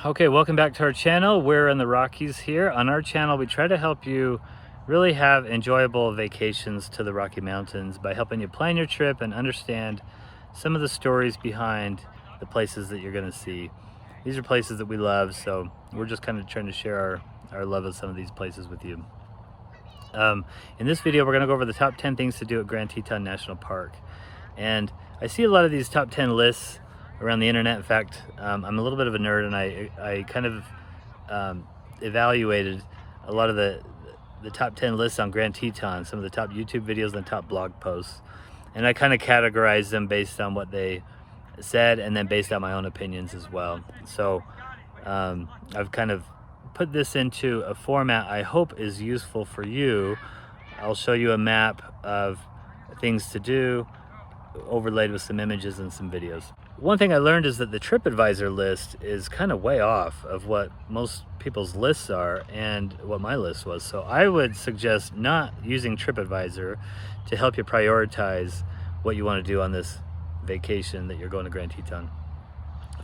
Okay, welcome back to our channel. We're in the Rockies here. On our channel, we try to help you really have enjoyable vacations to the Rocky Mountains by helping you plan your trip and understand some of the stories behind the places that you're going to see. These are places that we love, so we're just kind of trying to share our love of some of these places with you. In this video, we're going to go over the top 10 things to do at Grand Teton National Park. And I see a lot of these top 10 lists around the internet. In fact, I'm a little bit of a nerd, and I kind of evaluated a lot of the top 10 lists on Grand Teton, some of the top YouTube videos and top blog posts. And I kind of categorized them based on what they said and then based on my own opinions as well. So I've kind of put this into a format I hope is useful for you. I'll show you a map of things to do overlaid with some images and some videos. One thing I learned is that the TripAdvisor list is kind of way off of what most people's lists are and what my list was. So I would suggest not using TripAdvisor to help you prioritize what you want to do on this vacation that you're going to Grand Teton.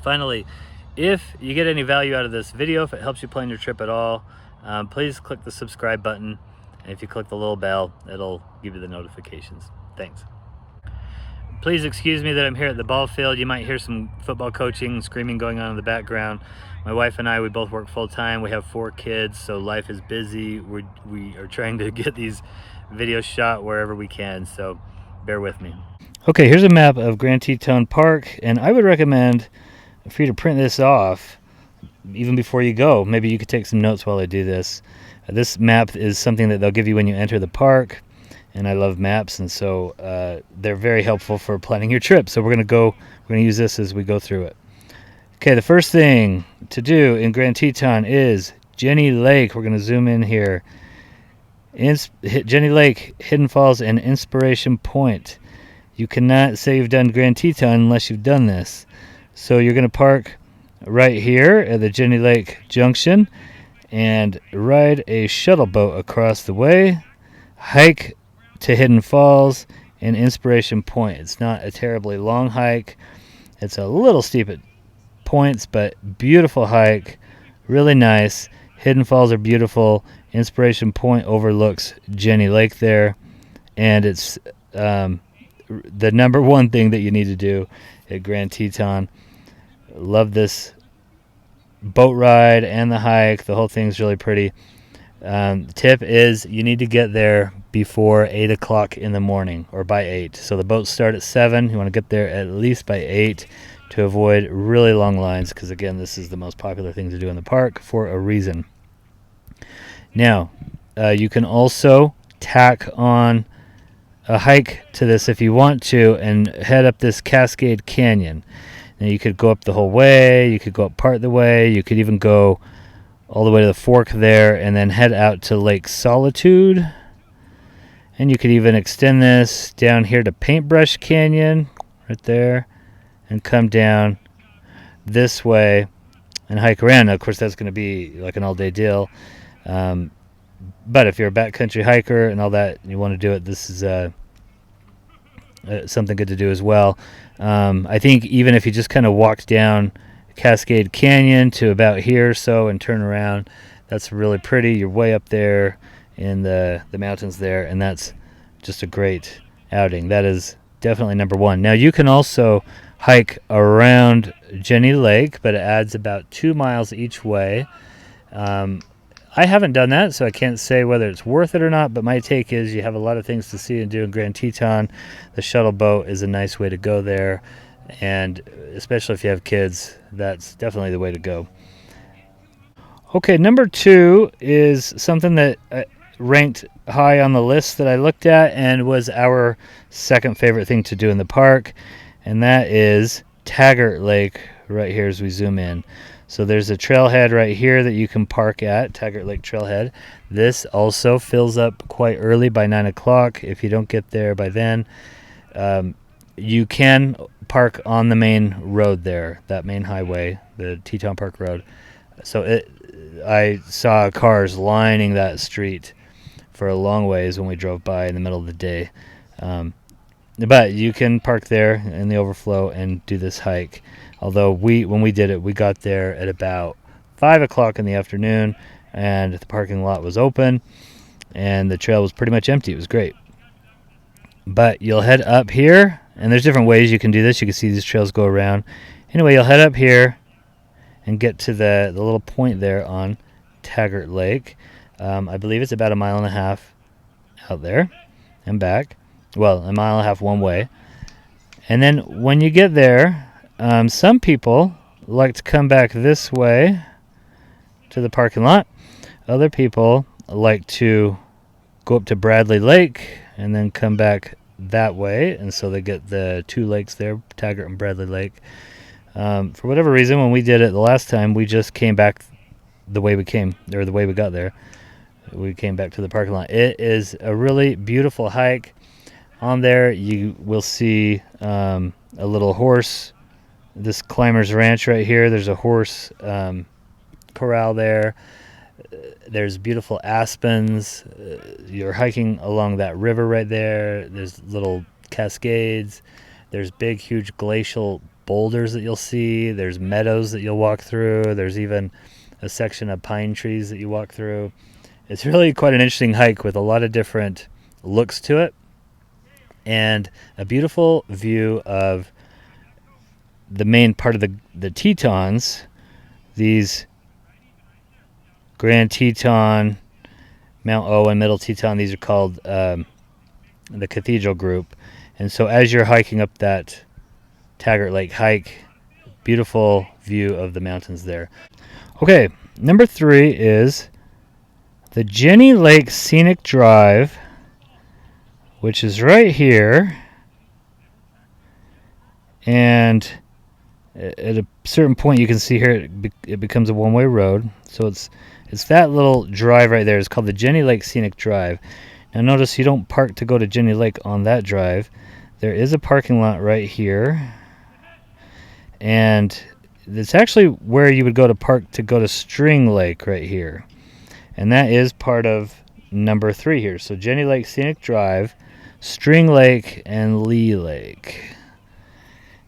Finally, if you get any value out of this video, if it helps you plan your trip at all, please click the subscribe button. And if you click the little bell, it'll give you the notifications. Thanks. Please excuse me that I'm here at the ball field. You might hear some football coaching, screaming going on in the background. My wife and I, we both work full time. We have 4 kids, so life is busy. We are trying to get these videos shot wherever we can, so bear with me. Okay, here's a map of Grand Teton Park, and I would recommend for you to print this off even before you go. Maybe you could take some notes while I do this. This map is something that they'll give you when you enter the park. And I love maps, and so they're very helpful for planning your trip. So we're gonna use this as we go through it. Okay, the first thing to do in Grand Teton is Jenny Lake. We're gonna zoom in here. Jenny Lake, Hidden Falls, and Inspiration Point. You cannot say you've done Grand Teton unless you've done this. So you're gonna park right here at the Jenny Lake Junction and ride a shuttle boat across the way. Hike to Hidden Falls and Inspiration Point. It's not a terribly long hike. It's a little steep at points, but beautiful hike, really nice. Hidden Falls are beautiful. Inspiration Point overlooks Jenny Lake there, and it's the number one thing that you need to do at Grand Teton. Love this boat ride and the hike. The whole thing's really pretty. Tip is you need to get there before 8 o'clock in the morning, or by 8. So the boats start at 7. You want to get there at least by 8 to avoid really long lines, because again, this is the most popular thing to do in the park for a reason. Now, you can also tack on a hike to this if you want to and head up this Cascade Canyon. Now, you could go up the whole way, you could go up part of the way, you could even go all the way to the fork there and then head out to Lake Solitude. And you could even extend this down here to Paintbrush Canyon right there and come down this way and hike around. Now, of course, that's going to be like an all-day deal. But if you're a backcountry hiker and all that, and you want to do it, this is something good to do as well. I think even if you just kind of walk down Cascade Canyon to about here or so and turn around, that's really pretty. You're way up there in the mountains there, and that's just a great outing. That is definitely number one. Now, you can also hike around Jenny Lake, but it adds about 2 miles each way. I haven't done that, so I can't say whether it's worth it or not, but my take is you have a lot of things to see and do in Grand Teton. The shuttle boat is a nice way to go there, and especially if you have kids, that's definitely the way to go. Okay, number 2 is something that ranked high on the list that I looked at and was our second favorite thing to do in the park, and that is Taggart Lake right here as we zoom in. So there's a trailhead right here that you can park at, Taggart Lake Trailhead. This also fills up quite early by 9 o'clock. If you don't get there by then, you can park on the main road there, that main highway, the Teton Park Road. So I saw cars lining that street for a long ways when we drove by in the middle of the day. But you can park there in the overflow and do this hike. Although when we did it, we got there at about 5 o'clock in the afternoon, and the parking lot was open, and the trail was pretty much empty. It was great. But you'll head up here, and there's different ways you can do this. You can see these trails go around. Anyway, you'll head up here and get to the little point there on Taggart Lake. I believe it's about 1.5 miles out there and back. Well, 1.5 miles one way. And then when you get there, some people like to come back this way to the parking lot. Other people like to go up to Bradley Lake and then come back that way, and so they get the two lakes there, Taggart and Bradley Lake. For whatever reason, when we did it the last time, we just came back the way we came, or the way we got there. We came back to the parking lot. It is a really beautiful hike. On there, you will see a little horse. This climber's ranch right here. There's a horse corral there. There's beautiful aspens. You're hiking along that river right there. There's little cascades. There's big, huge glacial boulders that you'll see. There's meadows that you'll walk through. There's even a section of pine trees that you walk through. It's really quite an interesting hike with a lot of different looks to it, and a beautiful view of the main part of the Tetons. These Grand Teton, Mount Owen, Middle Teton, these are called the Cathedral Group. And so as you're hiking up that Taggart Lake hike, beautiful view of the mountains there. Okay, number 3 is the Jenny Lake Scenic Drive, which is right here. And at a certain point, you can see here it becomes a one-way road. So it's that little drive right there. It's called the Jenny Lake Scenic Drive. Now notice you don't park to go to Jenny Lake on that drive. There is a parking lot right here, and it's actually where you would go to park to go to String Lake right here, and that is part of number 3 here. So Jenny Lake Scenic Drive, String Lake, and Lee Lake.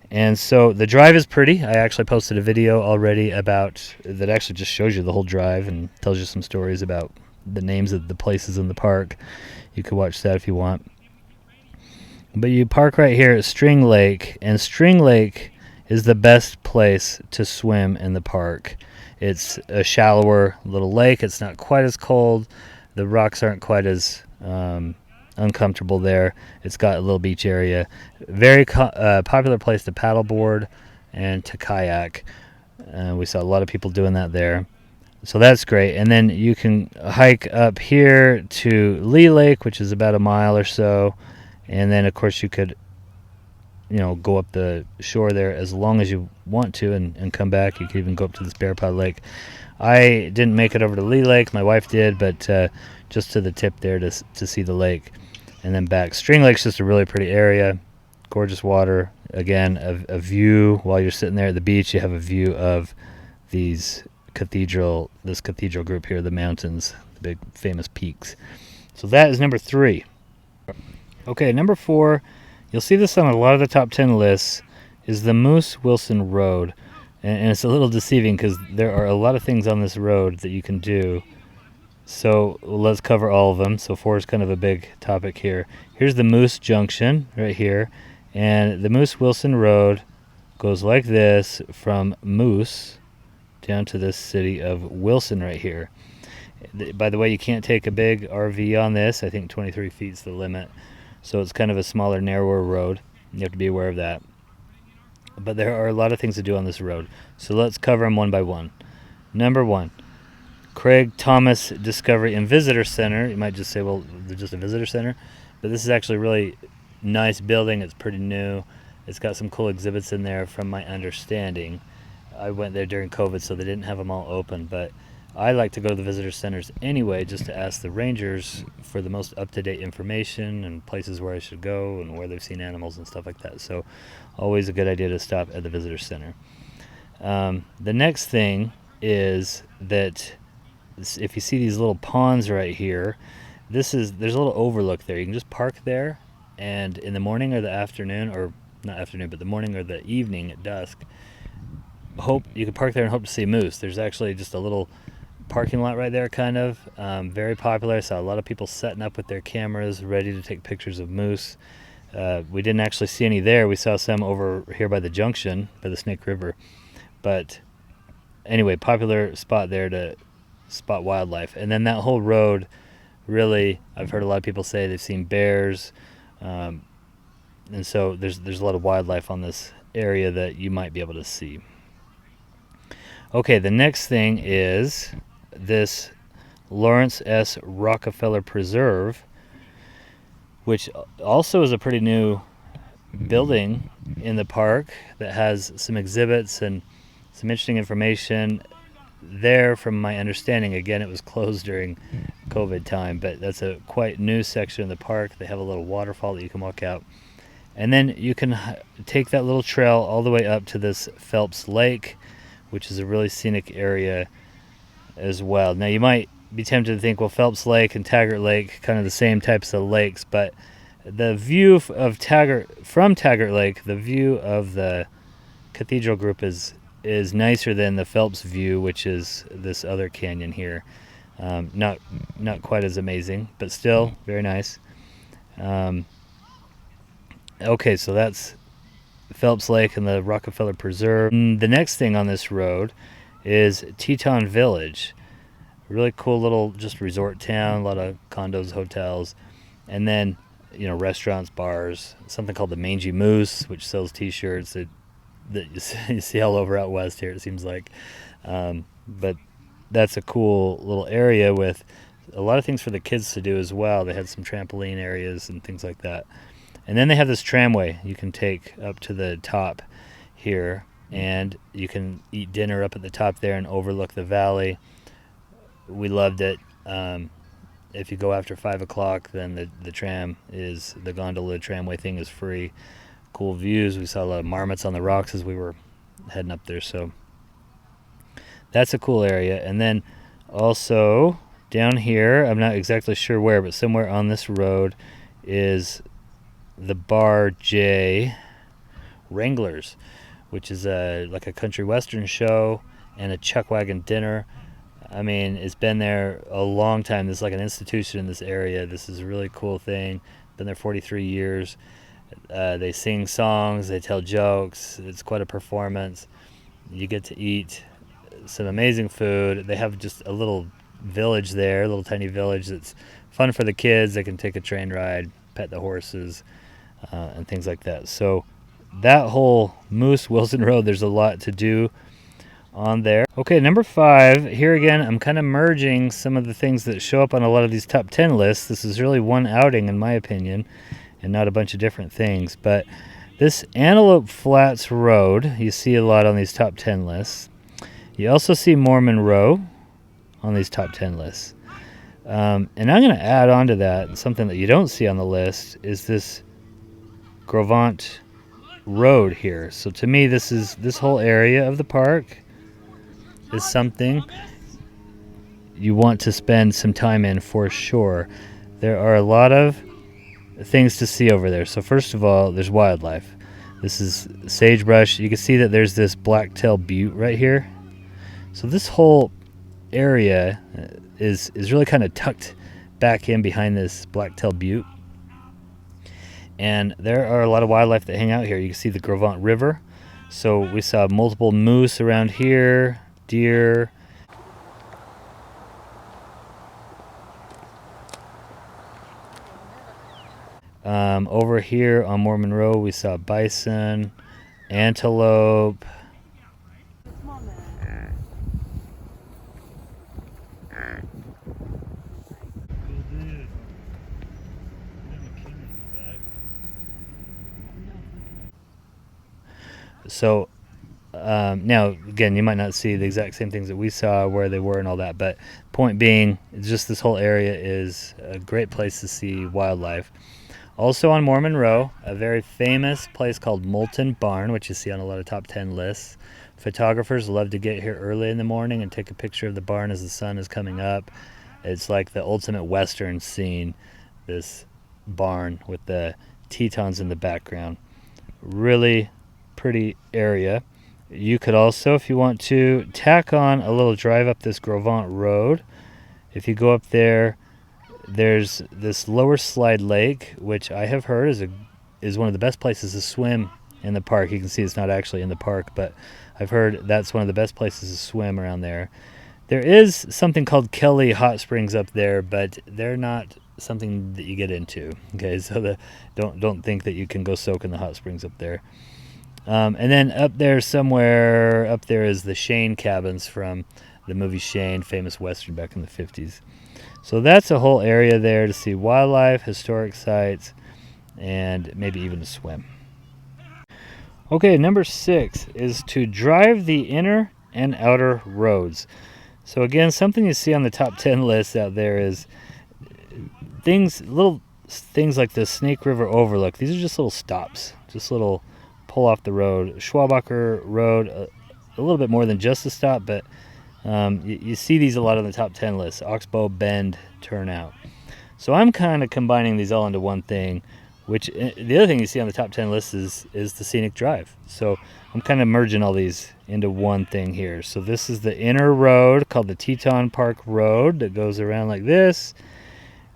And so the drive is pretty. I actually posted a video already about that, actually just shows you the whole drive and tells you some stories about the names of the places in the park. You could watch that if you want. But you park right here at String Lake, and String Lake is the best place to swim in the park. It's a shallower little lake. It's not quite as cold. The rocks aren't quite as uncomfortable there. It's got a little beach area. Very popular place to paddleboard and to kayak. We saw a lot of people doing that there. So that's great. And then you can hike up here to Lee Lake, which is about 1 mile or so. And then, of course, you could, go up the shore there as long as you want to and come back. You could even go up to the Bearpaw Lake. I didn't make it over to Lee Lake. My wife did, but just to the tip there to see the lake and then back. String Lake's just a really pretty area. Gorgeous water. Again, a view while you're sitting there at the beach. You have a view of this cathedral group here, the mountains, the big famous peaks. So that is number 3. Okay, number 4, you'll see this on a lot of the top 10 lists, is the Moose Wilson Road. And it's a little deceiving because there are a lot of things on this road that you can do. So let's cover all of them. So 4 is kind of a big topic here. Here's the Moose Junction right here. And the Moose Wilson Road goes like this from Moose down to this city of Wilson right here. By the way, you can't take a big RV on this. I think 23 feet is the limit. So it's kind of a smaller, narrower road. You have to be aware of that. But there are a lot of things to do on this road. So let's cover them one by one. Number 1, Craig Thomas Discovery and Visitor Center. You might just say, well, they're just a visitor center. But this is actually a really nice building. It's pretty new. It's got some cool exhibits in there from my understanding. I went there during COVID, so they didn't have them all open. But I like to go to the visitor centers anyway, just to ask the rangers for the most up-to-date information and places where I should go and where they've seen animals and stuff like that. So always a good idea to stop at the visitor center. The next thing is that if you see these little ponds right here, there's a little overlook there. You can just park there, and in the morning or the afternoon, or not afternoon, but the morning or the evening at dusk, you could park there and hope to see moose. There's actually just a little parking lot right there, kind of very popular. I saw a lot of people setting up with their cameras ready to take pictures of moose. We didn't actually see any there. We saw some over here by the junction, by the Snake River. But anyway, popular spot there to spot wildlife. And then that whole road, really, I've heard a lot of people say they've seen bears. And so there's a lot of wildlife on this area that you might be able to see. Okay, the next thing is this Lawrence S. Rockefeller Preserve, which also is a pretty new building in the park that has some exhibits and some interesting information there. From my understanding, again, it was closed during COVID time, but that's a quite new section of the park. They have a little waterfall that you can walk out, and then you can take that little trail all the way up to this Phelps Lake, which is a really scenic area as well. Now you might be tempted to think, well, Phelps Lake and Taggart Lake, kind of the same types of lakes, but the view of from Taggart Lake, the view of the Cathedral Group is nicer than the Phelps view, which is this other canyon here. Not quite as amazing, but still very nice. Okay, so that's Phelps Lake and the Rockefeller Preserve. And the next thing on this road is Teton Village. Really cool little just resort town, a lot of condos, hotels, and then restaurants, bars, something called the Mangy Moose, which sells t-shirts that you see all over out west here, it seems like. But that's a cool little area with a lot of things for the kids to do as well. They had some trampoline areas and things like that. And then they have this tramway you can take up to the top here, and you can eat dinner up at the top there and overlook the valley. We loved it. If you go after 5 o'clock, then the gondola tramway thing is free. Cool views. We saw a lot of marmots on the rocks as we were heading up there, so that's a cool area. And then also down here, I'm not exactly sure where, but somewhere on this road is the Bar J Wranglers, which is like a country western show and a chuck wagon dinner. I mean, it's been there a long time. This is like an institution in this area. This is a really cool thing. Been there 43 years. They sing songs, they tell jokes. It's quite a performance. You get to eat some amazing food. They have just a little village there, a little tiny village that's fun for the kids. They can take a train ride, pet the horses, and things like that. So that whole Moose Wilson Road, there's a lot to do on there. Okay, number 5. Here again, I'm kind of merging some of the things that show up on a lot of these top 10 lists. This is really one outing, in my opinion, and not a bunch of different things. But this Antelope Flats Road, you see a lot on these top 10 lists. You also see Mormon Row on these top 10 lists. And I'm going to add on to that, something that you don't see on the list is this Grovant Road here. So to me, this whole area of the park is something you want to spend some time in for sure. There are a lot of things to see over there. So first of all, there's wildlife. This is sagebrush. You can see that there's this blacktail butte right here. So this whole area is really kind of tucked back in behind this blacktail butte. And there are a lot of wildlife that hang out here. You can see the Grovant River. So we saw multiple moose around here, deer. Over here on Mormon Row, we saw bison, antelope. So now, again, you might not see the exact same things that we saw, where they were and all that, but point being, just this whole area is a great place to see wildlife. Also on Mormon Row, a very famous place called Molten Barn, which you see on a lot of top 10 lists. Photographers love to get here early in the morning and take a picture of the barn as the sun is coming up. It's like the ultimate Western scene, this barn with the Tetons in the background. Really pretty area. You could also, if you want to, tack on a little drive up this Grovant Road. If you go up there, there's this Lower Slide Lake, which I have heard is one of the best places to swim in the park. You can see it's not actually in the park, but I've heard that's one of the best places to swim around there. There is something called Kelly Hot Springs up there, but they're not something that you get into. Okay, so don't think that you can go soak in the hot springs up there. And then up there somewhere, up there is the Shane cabins from the movie Shane, famous Western back in the 50s. So that's a whole area there to see wildlife, historic sites, and maybe even to swim. Okay, number 6 is to drive the inner and outer roads. So again, something you see on the top 10 list out there is little things like the Snake River Overlook. These are just little stops, just little pull off the road. Schwabacher Road, a little bit more than just a stop, but you see these a lot on the top 10 list. Oxbow Bend Turnout. So I'm kind of combining these all into one thing, which the other thing you see on the top 10 list is the Scenic Drive. So I'm kind of merging all these into one thing here. So this is the inner road called the Teton Park Road that goes around like this.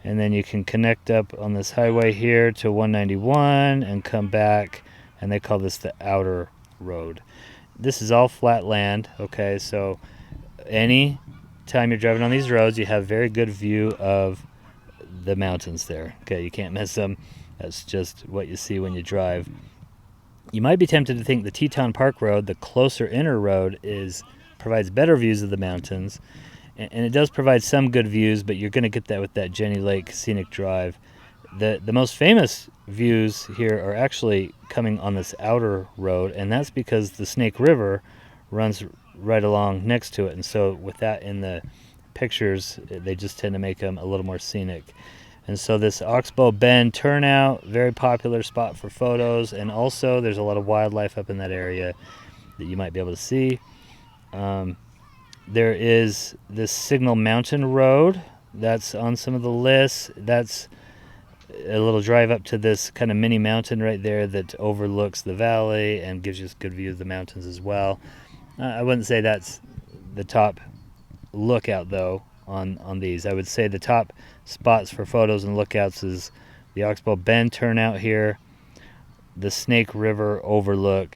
And then you can connect up on this highway here to 191 and come back, and they call this the outer road. This is all flat land, okay? So any time you're driving on these roads, you have very good view of the mountains there. Okay, you can't miss them. That's just what you see when you drive. You might be tempted to think the Teton Park Road, the closer inner road, provides better views of the mountains. And it does provide some good views, but you're going to get that with that Jenny Lake Scenic Drive. The most famous views here are actually coming on this outer road, and that's because the Snake River runs right along next to it. And so with that in the pictures, they just tend to make them a little more scenic. And so this Oxbow Bend Turnout, very popular spot for photos, and also there's a lot of wildlife up in that area that you might be able to see. There is this Signal Mountain Road that's on some of the lists. That's a little drive up to this kind of mini mountain right there that overlooks the valley and gives you a good view of the mountains as well. I wouldn't say that's the top lookout though on these. I would say the top spots for photos and lookouts is the Oxbow Bend Turnout here, the Snake River Overlook,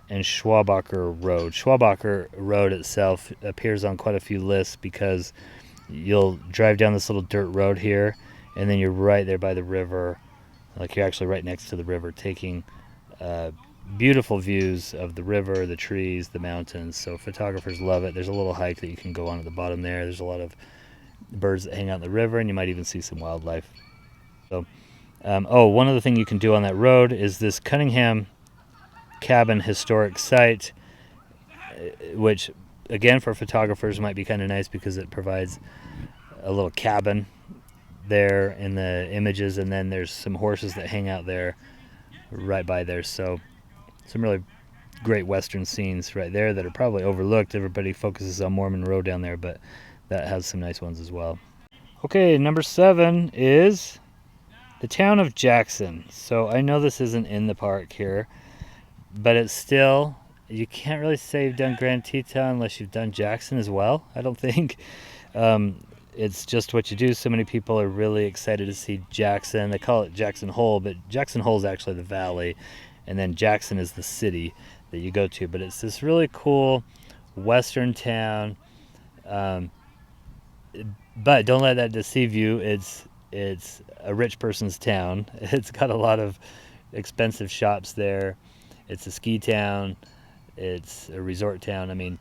and Schwabacher Road. Schwabacher Road itself appears on quite a few lists because you'll drive down this little dirt road here, and then you're right there by the river, like you're actually right next to the river, taking beautiful views of the river, the trees, the mountains. So photographers love it. There's a little hike that you can go on at the bottom there. There's a lot of birds that hang out in the river, and you might even see some wildlife. So, one other thing you can do on that road is this Cunningham Cabin Historic Site, which again for photographers might be kind of nice because it provides a little cabin there in the images, and then there's some horses that hang out there right by there. So some really great western scenes right there that are probably overlooked. Everybody focuses on Mormon Road down there, but that has some nice ones as well. Okay, number 7 is the town of Jackson. So I know this isn't in the park here, but it's still, you can't really say you've done Grand Teton unless you've done Jackson as well, I don't think. It's just what you do. So many people are really excited to see Jackson. They call it Jackson Hole, but Jackson Hole is actually the valley, and then Jackson is the city that you go to. But it's this really cool western town. But don't let that deceive you. It's a rich person's town. It's got a lot of expensive shops there. It's a ski town. It's a resort town. I mean,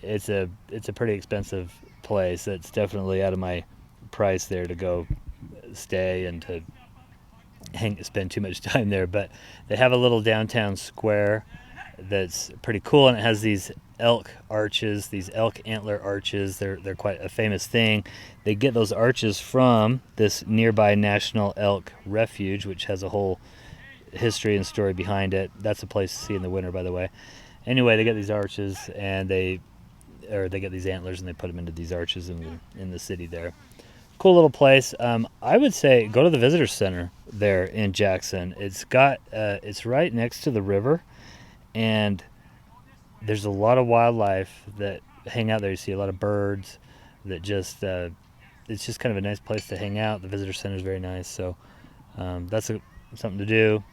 it's a pretty expensive place. It's definitely out of my price there to go stay and to spend too much time there. But they have a little downtown square that's pretty cool, and it has these elk arches, these elk antler arches. They're quite a famous thing. They get those arches from this nearby National Elk Refuge, which has a whole history and story behind it. That's a place to see in the winter, by the way. Anyway, they get these arches, and they get these antlers, and they put them into these arches in the city there. Cool little place. I would say go to the visitor center there in Jackson. It's right next to the river, and there's a lot of wildlife that hang out there. You see a lot of birds that it's just kind of a nice place to hang out. The visitor center is very nice, so that's something to do.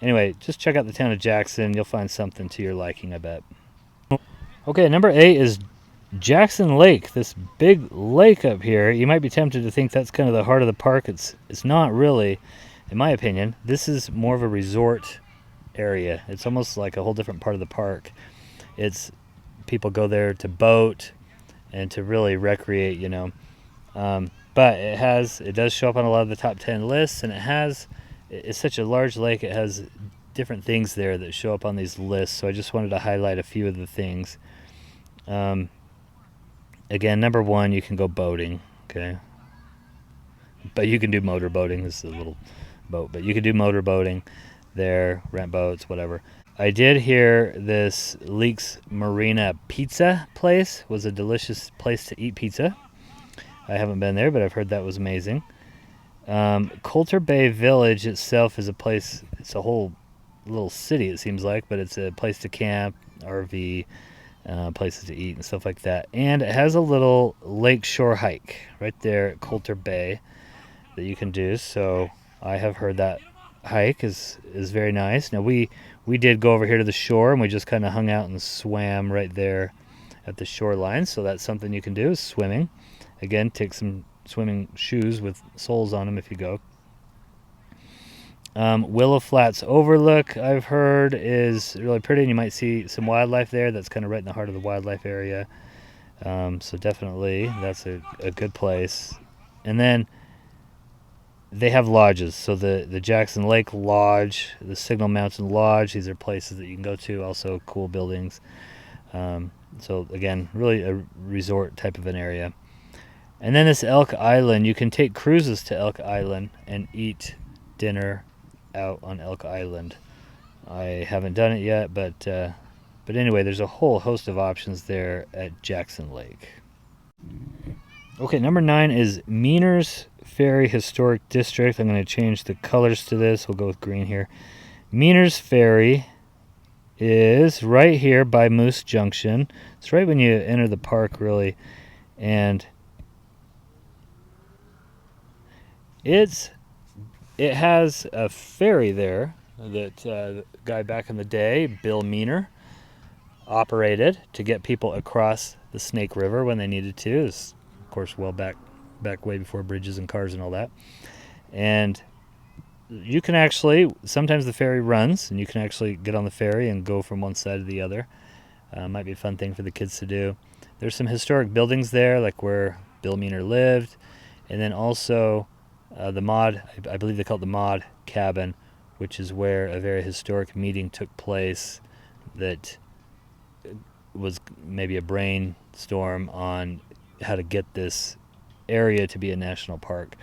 Anyway, just check out the town of Jackson. You'll find something to your liking, I bet. Okay, number 8 is Jackson Lake, this big lake up here. You might be tempted to think that's kind of the heart of the park. It's not really, in my opinion. This is more of a resort area. It's almost like a whole different part of the park. It's people go there to boat and to really recreate, but it does show up on a lot of the top 10 lists, and it's such a large lake. It has different things there that show up on these lists. So I just wanted to highlight a few of the things. Again, number 1, you can go boating, okay? But you can do motor boating. This is a little boat, but you can do motor boating there, rent boats, whatever. I did hear this Leaks Marina pizza place was a delicious place to eat pizza. I haven't been there, but I've heard that was amazing. Coulter Bay Village itself is a place, it's a whole little city, it seems like, but it's a place to camp, RV, places to eat and stuff like that. And it has a little lakeshore hike right there at Coulter Bay that you can do. So I have heard that hike is very nice. Now we did go over here to the shore, and we just kind of hung out and swam right there at the shoreline. So that's something you can do, is swimming. Again, take some swimming shoes with soles on them if you go. Willow Flats Overlook, I've heard, is really pretty, and you might see some wildlife there. That's kind of right in the heart of the wildlife area. So definitely, that's a good place. And then they have lodges. So the Jackson Lake Lodge, the Signal Mountain Lodge, these are places that you can go to, also cool buildings. So again, really a resort type of an area. And then this Elk Island, you can take cruises to Elk Island and eat dinner out on Elk Island. I haven't done it yet, but anyway, there's a whole host of options there at Jackson Lake. Okay, number 9 is Menor's Ferry Historic District. I'm going to change the colors to this. We'll go with green here. Menor's Ferry is right here by Moose Junction. It's right when you enter the park, really, and it has a ferry there that the guy back in the day, Bill Menor, operated to get people across the Snake River when they needed to. It's, of course, well back way before bridges and cars and all that. And you can actually, sometimes the ferry runs, and you can actually get on the ferry and go from one side to the other. Might be a fun thing for the kids to do. There's some historic buildings there, like where Bill Menor lived, and then also the Mod, I believe they call it the Mod Cabin, which is where a very historic meeting took place that was maybe a brainstorm on how to get this area to be a national park.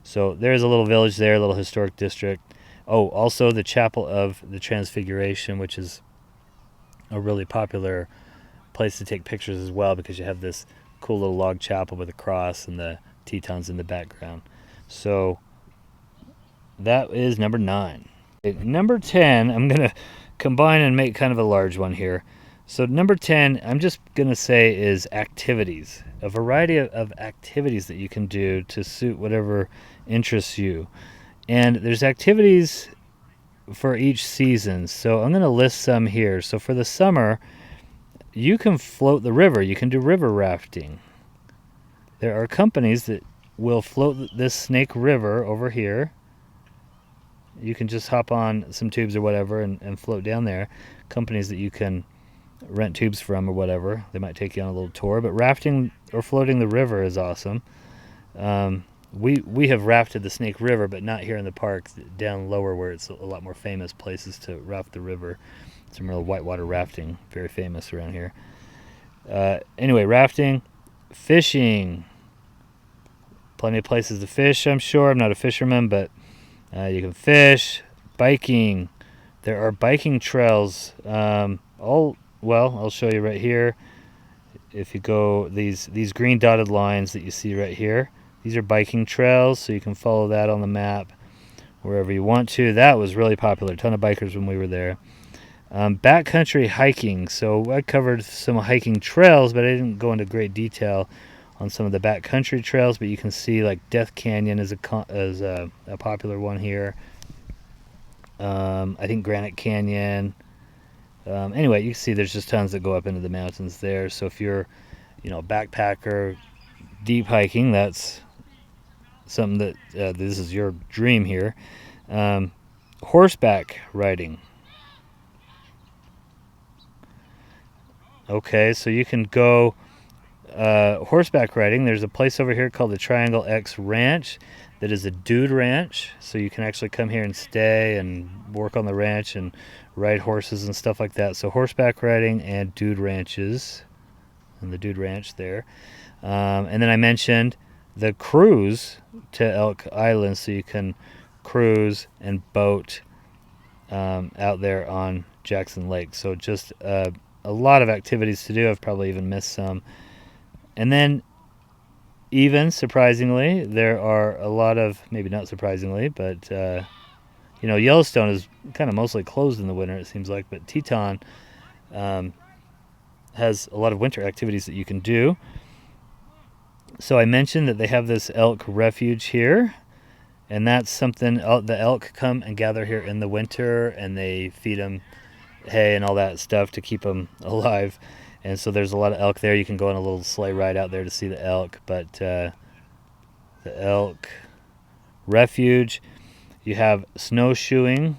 So there's a little village there, a little historic district. Oh, also the Chapel of the Transfiguration, which is a really popular place to take pictures as well, because you have this cool little log chapel with a cross and the Tetons in the background. So that is number 9. Number 10, I'm going to combine and make kind of a large one here. So number 10, I'm just going to say, is activities. A variety of activities that you can do to suit whatever interests you. And there's activities for each season. So I'm going to list some here. So for the summer, you can float the river. You can do river rafting. There are companies that will float this Snake River over here. You can just hop on some tubes or whatever and float down there. Companies that you can rent tubes from or whatever. They might take you on a little tour. But rafting or floating the river is awesome. We have rafted the Snake River, but not here in the park. Down lower where it's a lot more famous places to raft the river. Some real whitewater rafting, very famous around here. Anyway, rafting, fishing. Plenty of places to fish, I'm sure. I'm not a fisherman, but you can fish. Biking. There are biking trails. I'll show you right here. If you go these green dotted lines that you see right here, These are biking trails, so you can follow that on the map wherever you want to. That was really popular. A ton of bikers when we were there. Backcountry hiking. So I covered some hiking trails, but I didn't go into great detail on some of the backcountry trails. But you can see like Death Canyon is a popular one here. I think Granite Canyon. Anyway, you can see there's just tons that go up into the mountains there. So if you're, a backpacker, deep hiking, that's something that this is your dream here. Horseback riding. Okay, so you can go horseback riding. There's a place over here called the Triangle X Ranch that is a dude ranch. So you can actually come here and stay and work on the ranch and ride horses and stuff like that. So horseback riding and dude ranches, and the dude ranch there. And then I mentioned the cruise to Elk Island, so you can cruise and boat out there on Jackson Lake. So just a lot of activities to do. I've probably even missed some. And then, even surprisingly, there are a lot of, maybe not surprisingly, but Yellowstone is kind of mostly closed in the winter, it seems like, but Teton has a lot of winter activities that you can do. So I mentioned that they have this elk refuge here, and that's something, the elk come and gather here in the winter, and they feed them hay and all that stuff to keep them alive. And so there's a lot of elk there. You can go on a little sleigh ride out there to see the elk. But the elk refuge, you have snowshoeing.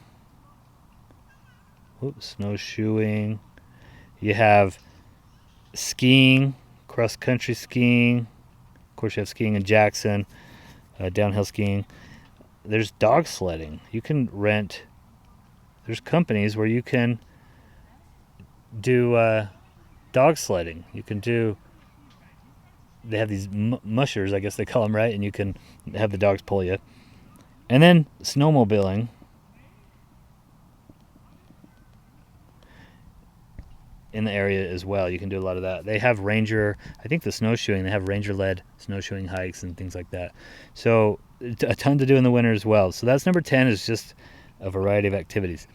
Snowshoeing. You have skiing, cross-country skiing. Of course, you have skiing in Jackson, downhill skiing. There's dog sledding. You can rent. There's companies where you can do dog sledding. You can do. They have these mushers, I guess they call them, right? And you can have the dogs pull you. And then snowmobiling. In the area as well, you can do a lot of that. They have ranger, I think the snowshoeing, they have ranger-led snowshoeing hikes and things like that. So a ton to do in the winter as well. So that's number 10, is just a variety of activities.